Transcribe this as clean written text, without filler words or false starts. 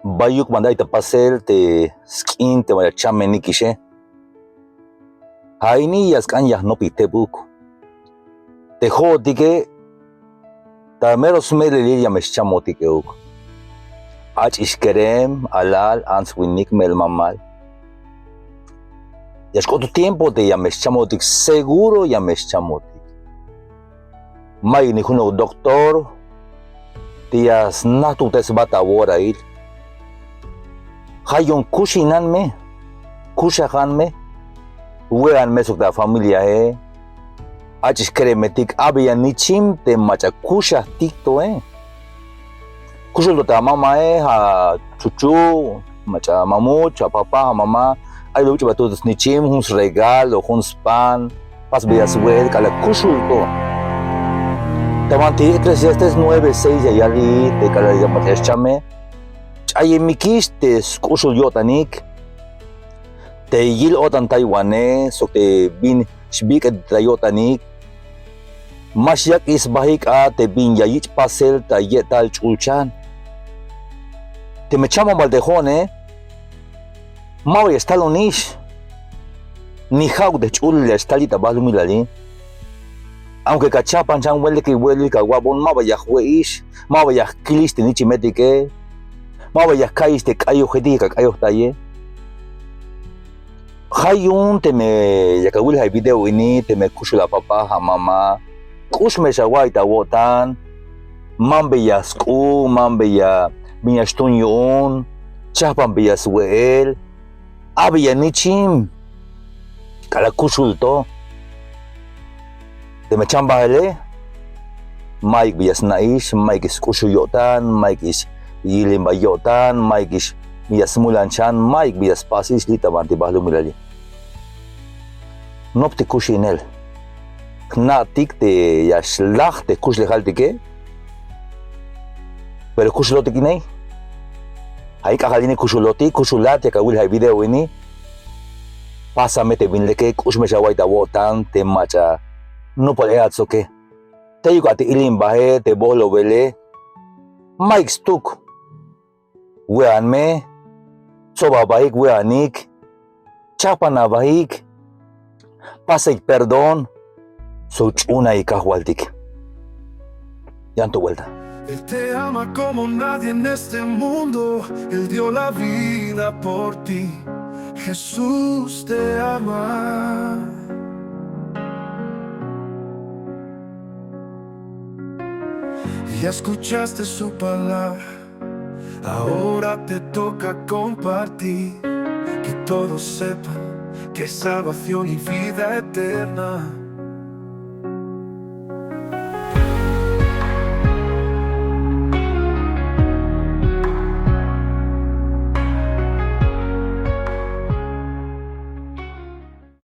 Bayuk manda ita pasel te skin te vaya chame nikishe. Haini yaskan ya no pite buku. Te jodike ta meros meleli ya meschamotike uku. Ach iskerem alal ans winik mel mamal. Yashko tu tiempo te ya meschamotik seguro ya meschamotik. May ni kuno doktor tias natu tes bata wora il. Hayon kushinanme, kushahanme, weanme sukta familia he. Achis kremetik abia nichim te macha kusha tikto Kushul ta mama ha chuchu, macha mamu, cha papa, ha mama. Ay lo uchiba todos nichim, huns regalo, huns pan, pas bias wel, kala kushul to. Tamanti Eclesiastes 9:6 ya yali te kala ya matechame. Ay mikis te kushul yotanik. Te yil otan Taiwane, so te bin shbik yotanik. Masyak is bahik a te bin yayich pasel ta yetal chulchan. Te me chamo maldejone. Maui estalonish. Ni hau de chul le estalita balumilali. Aunque cachapan chan huele que huele que guabon ma vaya jueish, ma vaya kiliste ni chimetike, ma vaya caiste cayo jetica cayo talle. Hayun te me yakawil hay video ini te me kushula papa ha mama. Kush me shawaita wotan. Mambe ya sku, mambe ya miastunyon, chapan be ya suel. Abi ya nichim. Kala kushulto. Te me chamba hele. Mike bias naish, Mike is kushuyotan, Mike is yilimba yotan, Mike is bias mulanchan, Mike bias pasis lita banti bahlu milali. Nopte kushinel. Knatik te yashlach te kush lehaltike. Pero kushuloti kinei. Hay kahaline kushuloti, kushulat ya kawil hay video ini. Pásame te binleke kush me shawaita wotan te macha. No puede hacer que te digo a ti ilimbaje te bolo vele Mike stuk weanme soba baik weanik chapana baik pase perdón such una y cajualtic ya en tu vuelta. Él te ama como nadie en este mundo. Él dio la vida por ti. Jesús te ama. Ya escuchaste su palabra, ahora te toca compartir, que todos sepan que es salvación y vida eterna.